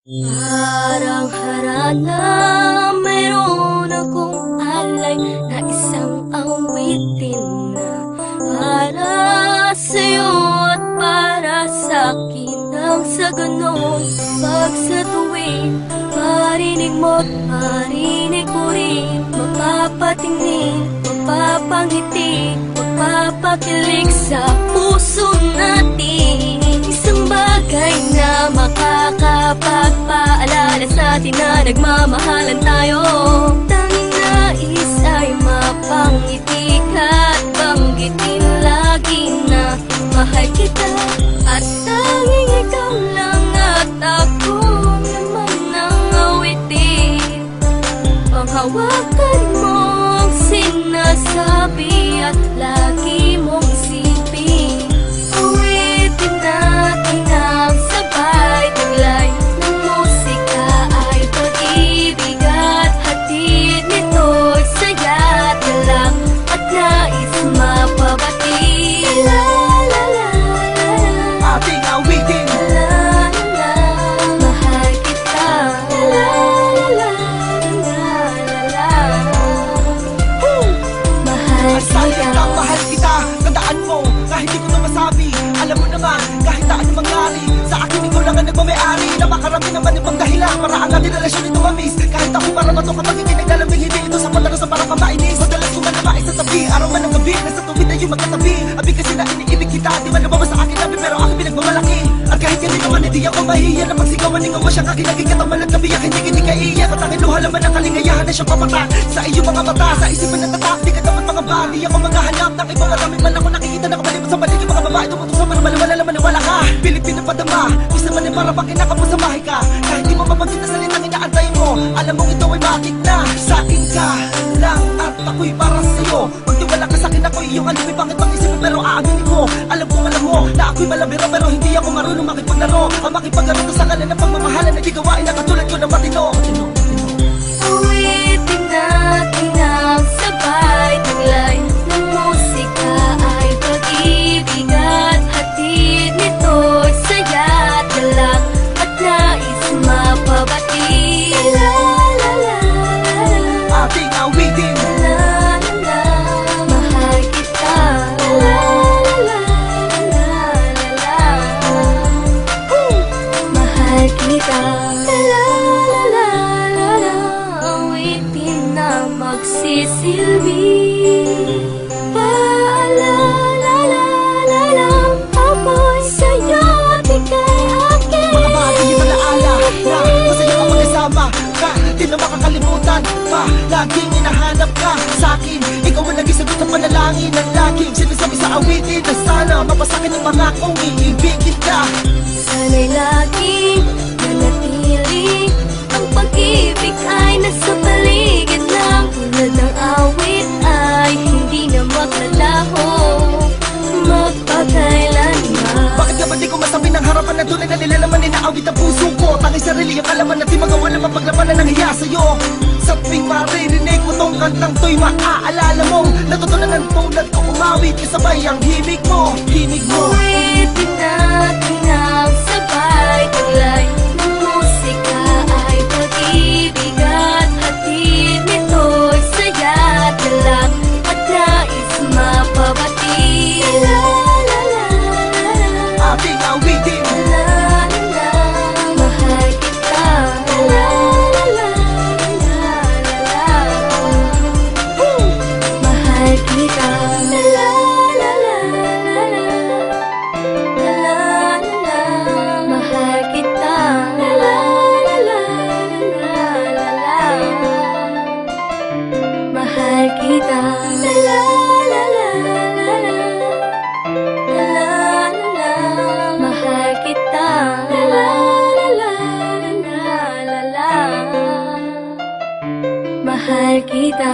Parang harana, mayroon akong alay na isang awitin na para sa'yo at para sa'kin. Nang sa ganon, pag sa tuwing marinig mo't marinig ko rin, mapapatingin, mapapangiti, mapapakilig sa puso natin. Isang bagay na makakapagpaalala sa atin na nagmamahalan tayo. Tanging nais ay mapangiti ka at banggitin lagi na mahal kita. At tanging ikaw lang at ako naman ang awitin. Panghawakan mo ang sinasabi at lagi mong isipin. Awitin natin ang sabay taglay ng musika ay pag-ibig at hatid nito'y saya at galak at nais mapabati. La la la la, ating awitin. la la la, mahal kita. La la la la la, mahal Sabi kita. ka, mahal kita. Tandaan mo, kahit di ko na masabi. Alam mo naman, kahit na anong mangyari, sa akin ikaw lang ang nagmamayari. Napakarami naman ibang dahilan para ang ating relasyon ito mamis. Kahit ako para mato kapag hindi naglalamig, hindi ito sa palaro sa parang kamainis. Madalas ko man naman sa tabi, araw man ang gabi, nasa tuwid na yung magkatabi. Abi kasi na iniibig kita, di man lumabas sa akin labi, pero aking pinagmamalaki. At kahit hindi naman, hindi ako mahiya na pagsigawan ng awa siyang kakinaging katawan at kabiyak. Hindi kaiiyak at aking luha laman ang kalingayahan na siyang papatak sa iyong mga mata, sa isipan ng tatak. Di ka dapat mga ba, di ako maghahanap ng ibang maraming man ako nakikita na kabalibot sa balik yung mga babae tumutok sa malaman naman na wala ka. Pilipin na padama, isa man ay para bang kinakapos sa bahay ka. Kahit di mo mabanggit na salitang inaantay mo, alam mong ito ay matik na. Sa akin ka lang at ako'y para sa'yo. Magtiwala ka sa'kin, ako'y iyong alipay. Bakit bang isipin pero aaminin ko? Alam mo na ako'y malabiro, pero hindi ako marunong makipaglaro. Ang makipaglaro ko sa kalan ng pagmamahalan na di gawain na katulad ko na matino. Awitin natin ang sabay taglay ng musika ay pag-ibig at hatid nito'y saya at galak at nais mapabati. La la la la, Ating awitin. la la la, mahal kita. La la la la la la, mahal kita. La la la la la, awitin na magsisilbi. Paalala la la la, ako'y sa'yo at ika'y akin. Mga bagay yung alaala na masaya ka magkasama ka, di na makakalimutan pa. Laging hinahanap ka sa'kin, ikaw ang naging sagot sa panalangin ng laging sinasabi sa awitin na sana mapasakin ang mga kong iibigin ka. Sana'y laging nanatili ang pag-ibig ay nasa paligid lang. Tulad ng awit ay hindi na maglalaho magpakailanman. Bakit ka ba di ko masabi ng harapan na tunay na nilalaman inaawit ang puso ko? Tanging sarili ang kalaman na di magawa na mapaglabanan ng hiya sa'yo. Sa tuwing maririnig mo tong kantang to'y maaalala mong natutunan ng tulad ko umawit kasabay ang himig mo. Himig mo. Awitin natin ang sabay taglay ng musika ay pag-ibig at hatid nito'y saya at galak at nais mapabati. La la la la, Ating awitin. la la la, mahal kita. La la la la la, mahal kita. La la la la la, la la la, mahal kita. La la la la la la, mahal kita. La la la la la la, la la la, mahal kita. La la la la la la, mahal kita.